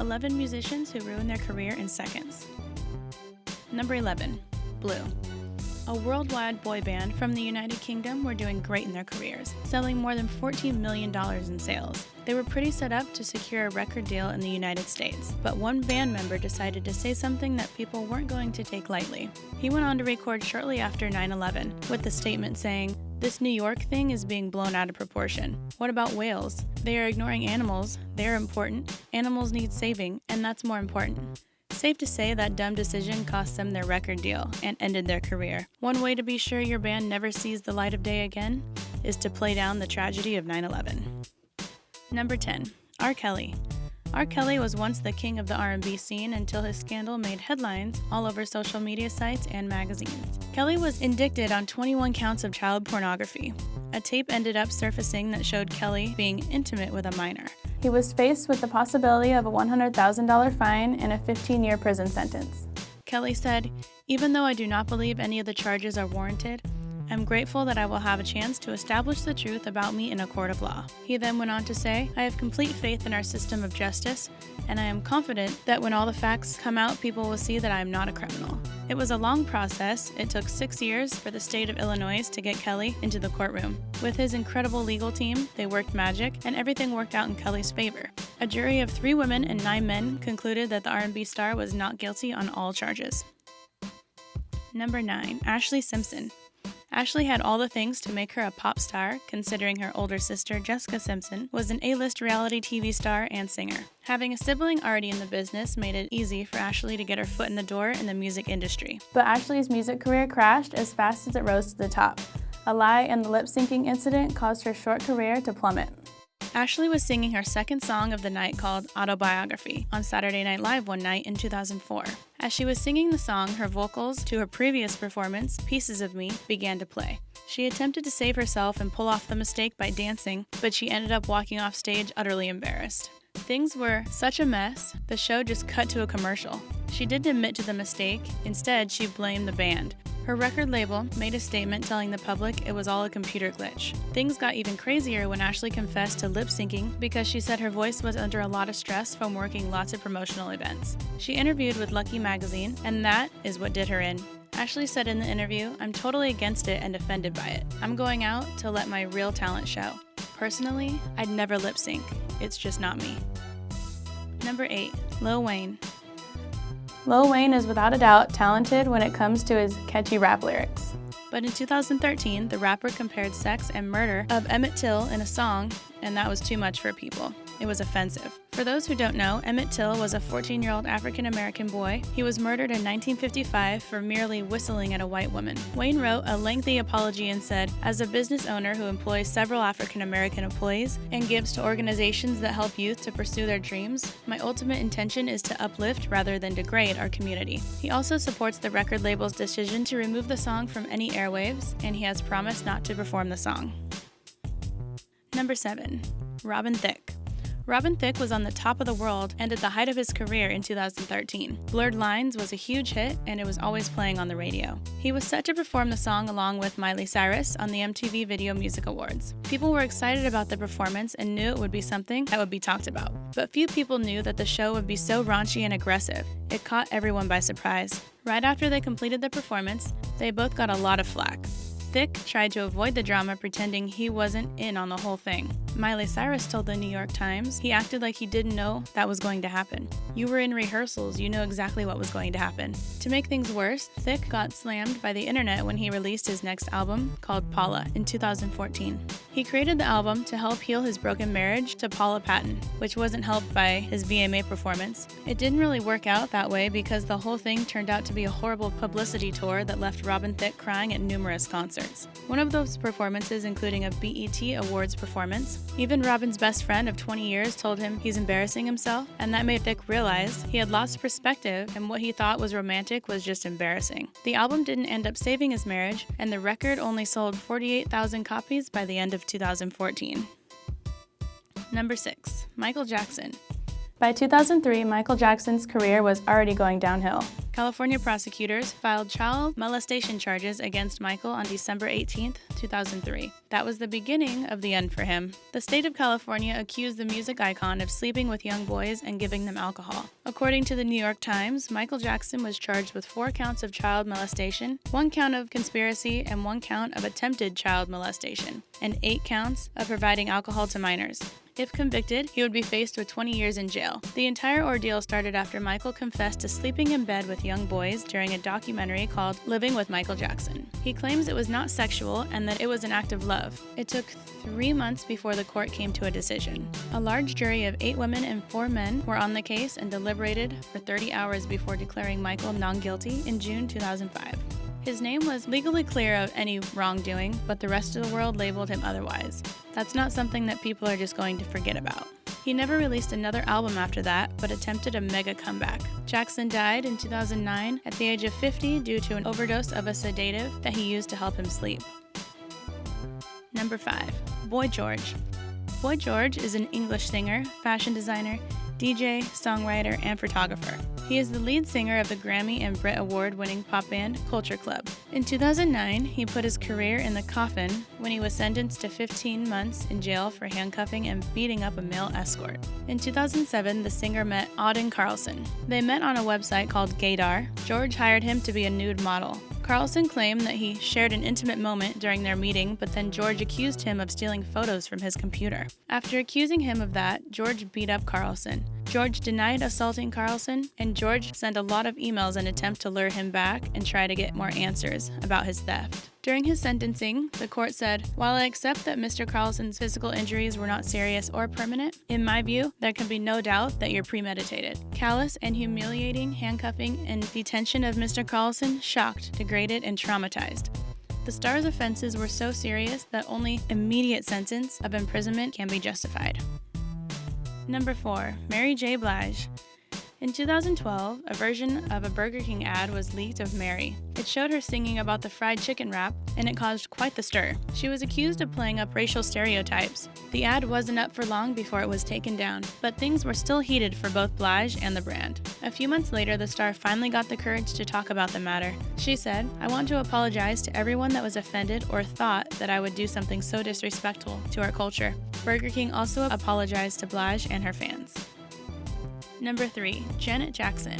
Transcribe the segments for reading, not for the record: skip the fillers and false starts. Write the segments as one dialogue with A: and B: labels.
A: 11 musicians who ruined their career in seconds. Number 11. Blue. A worldwide boy band from the United Kingdom were doing great in their careers, selling more than $14 million in sales. They were pretty set up to secure a record deal in the United States, but one band member decided to say something that people weren't going to take lightly. He went on to record shortly after 9/11 with the statement saying, "This New York thing is being blown out of proportion. What about whales? They are ignoring animals. They're important. Animals need saving, and that's more important." Safe to say that dumb decision cost them their record deal and ended their career. One way to be sure your band never sees the light of day again is to play down the tragedy of 9/11. Number 10. R. Kelly. R. Kelly was once the king of the R&B scene until his scandal made headlines all over social media sites and magazines. Kelly was indicted on 21 counts of child pornography. A tape ended up surfacing that showed Kelly being intimate with a minor. He was faced with the possibility of a $100,000 fine and a 15-year prison sentence. Kelly said, "Even though I do not believe any of the charges are warranted, I'm grateful that I will have a chance to establish the truth about me in a court of law." He then went on to say, "I have complete faith in our system of justice, and I am confident that when all the facts come out, people will see that I am not a criminal." It was a long process. It took 6 years for the state of Illinois to get Kelly into the courtroom. With his incredible legal team, they worked magic, and everything worked out in Kelly's favor. A jury of 3 women and 9 men concluded that the R&B star was not guilty on all charges. Number 9. ASHLEE Simpson. ASHLEE had all the things to make her a pop star, considering her older sister, Jessica Simpson, was an A-list reality TV star and singer. Having a sibling already in the business made it easy for ASHLEE to get her foot in the door in the music industry. But ASHLEE's music career crashed as fast as it rose to the top. A lie and the lip-syncing incident caused her short career to plummet. ASHLEE was singing her second song of the night called Autobiography on Saturday Night Live one night in 2004. As she was singing the song, her vocals to her previous performance, Pieces of Me, began to play. She attempted to save herself and pull off the mistake by dancing, but she ended up walking off stage utterly embarrassed. Things were such a mess, the show just cut to a commercial. She didn't admit to the mistake. Instead, she blamed the band. Her record label made a statement telling the public it was all a computer glitch. Things got even crazier when ASHLEE confessed to lip-syncing because she said her voice was under a lot of stress from working lots of promotional events. She interviewed with Lucky magazine, and that is what did her in. ASHLEE said in the interview, "I'm totally against it and offended by it. I'm going out to let my real talent show. Personally, I'd never lip-sync. It's just not me." Number 8. Lil Wayne. Lil Wayne is without a doubt talented when it comes to his catchy rap lyrics. But in 2013, the rapper compared sex and murder of Emmett Till in a song, and that was too much for people. It was offensive. For those who don't know, Emmett Till was a 14-year-old African-American boy. He was murdered in 1955 for merely whistling at a white woman. Wayne wrote a lengthy apology and said, "As a business owner who employs several African-American employees and gives to organizations that help youth to pursue their dreams, my ultimate intention is to uplift rather than degrade our community." He also supports the record label's decision to remove the song from any airwaves, and he has promised not to perform the song. Number 7. Robin Thicke. Robin Thicke was on the top of the world and at the height of his career in 2013. Blurred Lines was a huge hit, and it was always playing on the radio. He was set to perform the song along with Miley Cyrus on the MTV Video Music Awards. People were excited about the performance and knew it would be something that would be talked about. But few people knew that the show would be so raunchy and aggressive. It caught everyone by surprise. Right after they completed the performance, they both got a lot of flack. Thicke tried to avoid the drama, pretending he wasn't in on the whole thing. Miley Cyrus told the New York Times he acted like he didn't know that was going to happen. "You were in rehearsals, you know exactly what was going to happen." To make things worse, Thicke got slammed by the internet when he released his next album, called Paula, in 2014. He created the album to help heal his broken marriage to Paula Patton, which wasn't helped by his VMA performance. It didn't really work out that way because the whole thing turned out to be a horrible publicity tour that left Robin Thicke crying at numerous concerts. One of those performances including a BET Awards performance. Even Robin's best friend of 20 years told him he's embarrassing himself, and that made Thicke realize he had lost perspective and what he thought was romantic was just embarrassing. The album didn't end up saving his marriage, and the record only sold 48,000 copies by the end of 2014. Number 6. Michael Jackson. By 2003, Michael Jackson's career was already going downhill. California prosecutors filed child molestation charges against Michael on December 18, 2003. That was the beginning of the end for him. The state of California accused the music icon of sleeping with young boys and giving them alcohol. According to the New York Times, Michael Jackson was charged with 4 counts of child molestation, 1 count of conspiracy, and 1 count of attempted child molestation, and 8 counts of providing alcohol to minors. If convicted, he would be faced with 20 years in jail. The entire ordeal started after Michael confessed to sleeping in bed with young boys during a documentary called Living with Michael Jackson. He claims it was not sexual and that it was an act of love. It took 3 months before the court came to a decision. A large jury of 8 women and 4 men were on the case and deliberated for 30 hours before declaring Michael non-guilty in June 2005. His name was legally clear of any wrongdoing, but the rest of the world labeled him otherwise. That's not something that people are just going to forget about. He never released another album after that, but attempted a mega comeback. Jackson died in 2009 at the age of 50 due to an overdose of a sedative that he used to help him sleep. Number 5. Boy George. Boy George is an English singer, fashion designer, DJ, songwriter, and photographer. He is the lead singer of the Grammy and Brit Award-winning pop band Culture Club. In 2009, he put his career in the coffin when he was sentenced to 15 months in jail for handcuffing and beating up a male escort. In 2007, the singer met Auden Carlson. They met on a website called Gaydar. George hired him to be a nude model. Carlson claimed that he shared an intimate moment during their meeting, but then George accused him of stealing photos from his computer. After accusing him of that, George beat up Carlson. George denied assaulting Carlson, and George sent a lot of emails in an attempt to lure him back and try to get more answers about his theft. During his sentencing, the court said, "While I accept that Mr. Carlson's physical injuries were not serious or permanent, in my view, there can be no doubt that you're premeditated. Callous and humiliating handcuffing and detention of Mr. Carlson shocked, degraded, and traumatized. The star's offenses were so serious that only immediate sentence of imprisonment can be justified." Number 4. Mary J. Blige. In 2012, a version of a Burger King ad was leaked of Mary. It showed her singing about the fried chicken wrap, and it caused quite the stir. She was accused of playing up racial stereotypes. The ad wasn't up for long before it was taken down, but things were still heated for both Blige and the brand. A few months later, the star finally got the courage to talk about the matter. She said, "I want to apologize to everyone that was offended or thought that I would do something so disrespectful to our culture." Burger King also apologized to Blige and her fans. Number 3. Janet Jackson.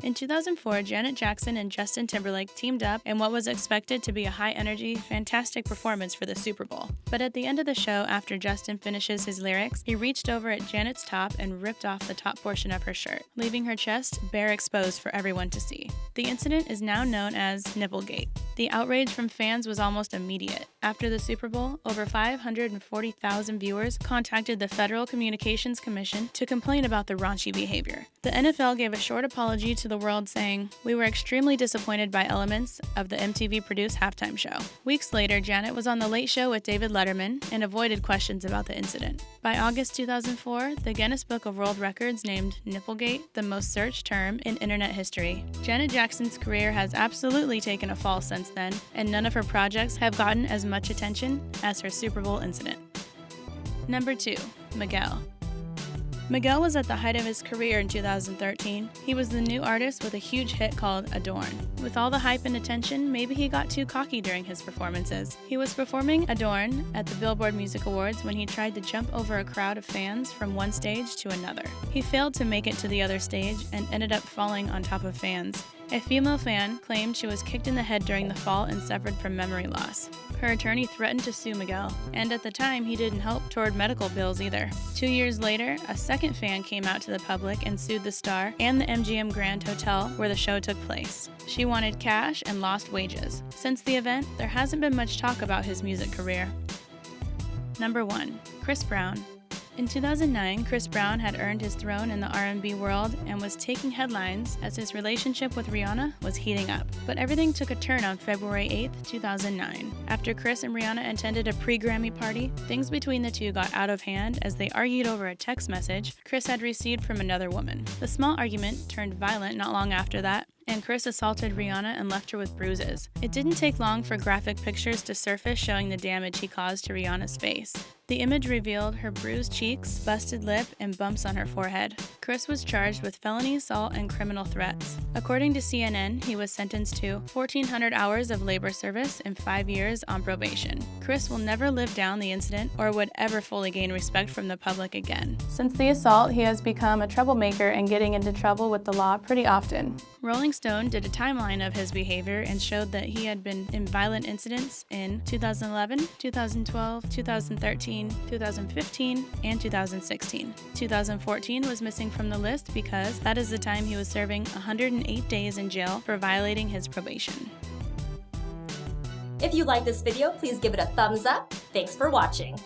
A: In 2004, Janet Jackson and Justin Timberlake teamed up in what was expected to be a high-energy, fantastic performance for the Super Bowl. But at the end of the show, after Justin finishes his lyrics, he reached over at Janet's top and ripped off the top portion of her shirt, leaving her chest bare exposed for everyone to see. The incident is now known as Nipplegate. The outrage from fans was almost immediate. After the Super Bowl, over 540,000 viewers contacted the Federal Communications Commission to complain about the raunchy behavior. The NFL gave a short apology to the world saying, "We were extremely disappointed by elements of the MTV-produced halftime show." Weeks later, Janet was on The Late Show with David Letterman and avoided questions about the incident. By August 2004, the Guinness Book of World Records named Nipplegate the most searched term in internet history. Janet Jackson's career has absolutely taken a fall since then, and none of her projects have gotten as much attention as her Super Bowl incident. Number 2. Miguel. Miguel was at the height of his career in 2013. He was the new artist with a huge hit called Adorn. With all the hype and attention, maybe he got too cocky during his performances. He was performing Adorn at the Billboard Music Awards when he tried to jump over a crowd of fans from one stage to another. He failed to make it to the other stage and ended up falling on top of fans. A female fan claimed she was kicked in the head during the fall and suffered from memory loss. Her attorney threatened to sue Miguel, and at the time he didn't help toward medical bills either. 2 years later, a second fan came out to the public and sued the star and the MGM Grand Hotel where the show took place. She wanted cash and lost wages. Since the event, there hasn't been much talk about his music career. Number 1. Chris Brown. In 2009, Chris Brown had earned his throne in the R&B world and was taking headlines as his relationship with Rihanna was heating up. But everything took a turn on February 8, 2009. After Chris and Rihanna attended a pre-Grammy party, things between the two got out of hand as they argued over a text message Chris had received from another woman. The small argument turned violent not long after that, and Chris assaulted Rihanna and left her with bruises. It didn't take long for graphic pictures to surface showing the damage he caused to Rihanna's face. The image revealed her bruised cheeks, busted lip, and bumps on her forehead. Chris was charged with felony assault and criminal threats. According to CNN, he was sentenced to 1,400 hours of labor service and 5 years on probation. Chris will never live down the incident or would ever fully gain respect from the public again. Since the assault, he has become a troublemaker and getting into trouble with the law pretty often. Rolling Stone did a timeline of his behavior and showed that he had been in violent incidents in 2011, 2012, 2013, 2015, and 2016. 2014 was missing from the list because that is the time he was serving 108 days in jail for violating his probation.
B: If you like this video, please give it a thumbs up. Thanks for watching.